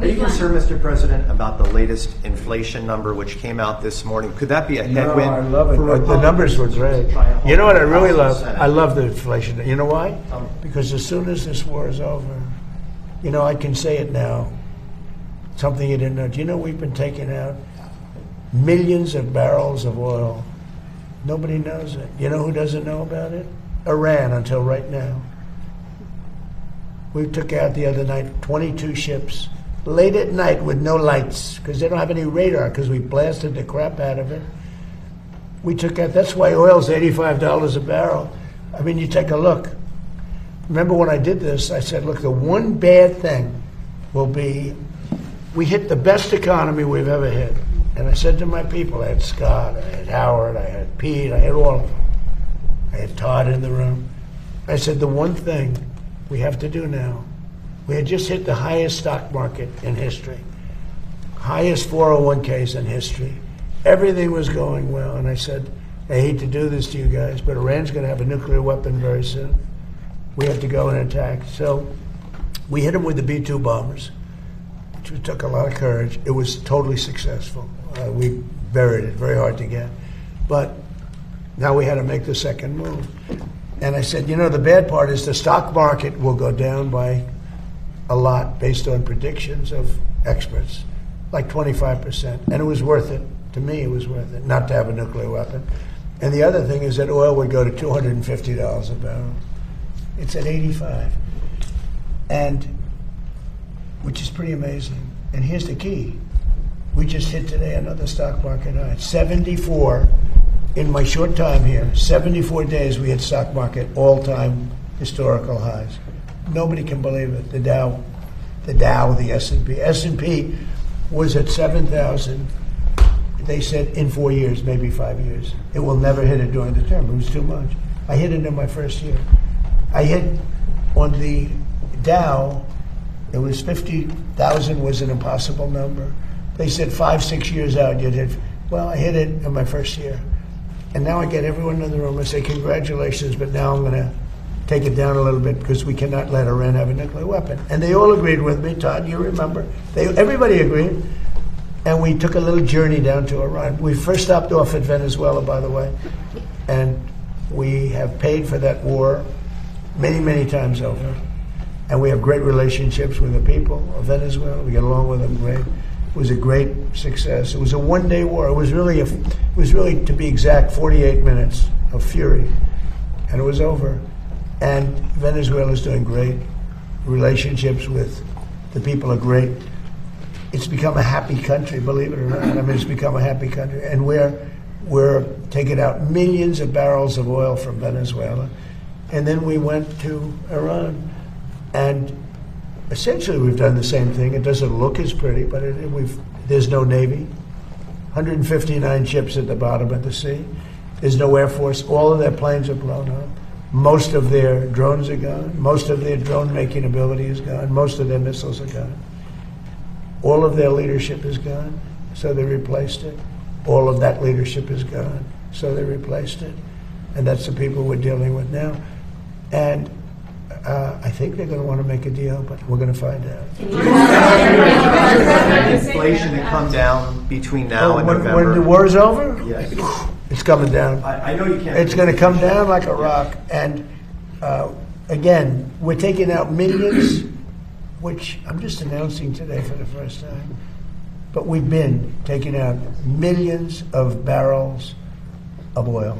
Are you concerned, Mr. President, about the latest inflation number which came out this morning? Could that be a headwind? No, I love it. for The numbers were great. You know what I really love? I love the inflation. You know why? Because as soon as this war is over, you know, I can say it now. Something you didn't know. Do you know we've been taking out millions of barrels of oil? Nobody knows it. You know who doesn't know about it? Iran, until right now. We took out the other night 22 ships, late at night with no lights, because they don't have any radar, because we blasted the crap out of it. We took out, that's why oil's $85 a barrel. I mean, you take a look. Remember when I did this, I said, look, the one bad thing will be, we hit the best economy we've ever hit. And I said to my people, I had Scott, I had Howard, I had Pete, I had all of them. I had Todd in the room. I said, the one thing we have to do now, we had just hit the highest stock market in history, highest 401ks in history. Everything was going well. And I said, I hate to do this to you guys, but Iran's going to have a nuclear weapon very soon. We have to go and attack. So we hit them with the B-2 bombers, which took a lot of courage. It was totally successful. We buried it, very hard to get. But now we had to make the second move. And I said, you know, the bad part is the stock market will go down by a lot based on predictions of experts, like 25%. And it was worth it. To me, it was worth it, not to have a nuclear weapon. And the other thing is that oil would go to $250 a barrel. It's at 85, and which is pretty amazing. And here's the key. We just hit today another stock market high. 74 in my short time here, 74 days we hit stock market all-time historical highs. Nobody can believe it. The Dow, the S&P. S&P was at 7,000. They said in 4 years, maybe 5 years. It will never hit it during the term. It was too much. I hit it in my first year. I hit on the Dow, it was 50,000 was an impossible number. They said 5, 6 years out you'd hit. Well, I hit it in my first year. And now I get everyone in the room and say, congratulations, but now I'm going to take it down a little bit because we cannot let Iran have a nuclear weapon. And they all agreed with me, Todd, you remember. Everybody agreed. And we took a little journey down to Iran. We first stopped off at Venezuela, by the way. And we have paid for that war many, many times over. And we have great relationships with the people of Venezuela. We get along with them great. It was a great success. It was a one-day war. It was really, to be exact, 48 minutes of fury. And it was over. And Venezuela is doing great. Relationships with the people are great. It's become a happy country, believe it or not. I mean, it's become a happy country. And we're taking out millions of barrels of oil from Venezuela. And then we went to Iran. And essentially we've done the same thing. It doesn't look as pretty, but there's no Navy. 159 ships at the bottom of the sea. There's no Air Force. All of their planes are blown up. Most of their drones are gone. Most of their drone-making ability is gone. Most of their missiles are gone. All of their leadership is gone, so they replaced it. All of that leadership is gone, so they replaced it. And that's the people we're dealing with now. And I think they're going to want to make a deal, but we're going to find out. Inflation to come down between now and November. When the war is over? Yes. It's coming down. I know you can't. It's going to come down like a rock. And again, we're taking out millions, which I'm just announcing today for the first time. But we've been taking out millions of barrels of oil.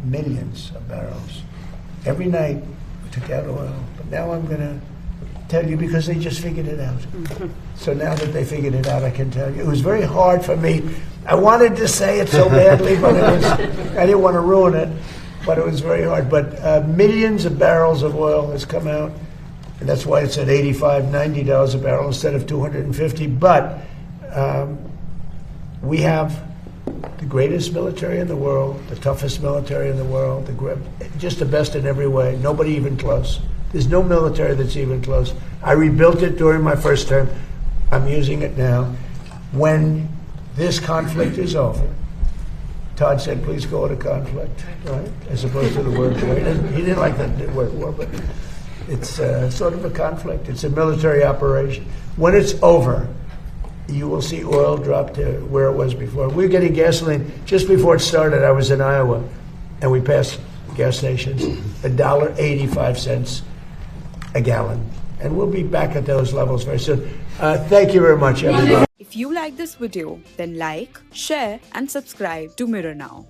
Millions of barrels. Every night we took out oil. But now I'm going to tell you because they just figured it out. So now that they figured it out, I can tell you. It was very hard for me. I wanted to say it so badly, but I didn't want to ruin it. But it was very hard. But millions of barrels of oil has come out. And that's why it's at $85, $90 a barrel instead of $250. But we have the greatest military in the world, the toughest military in the world, just the best in every way. Nobody even close. There's no military that's even close. I rebuilt it during my first term. I'm using it now. When this conflict is over, Todd said, please go to conflict, right? As opposed to the word war. He didn't like that word war, but it's sort of a conflict. It's a military operation. When it's over, you will see oil drop to where it was before. We were getting gasoline just before it started. I was in Iowa, and we passed gas stations, $1.85 a gallon, and we'll be back at those levels very soon. Thank you very much, everybody. If you like this video, then like, share and subscribe to Mirror Now.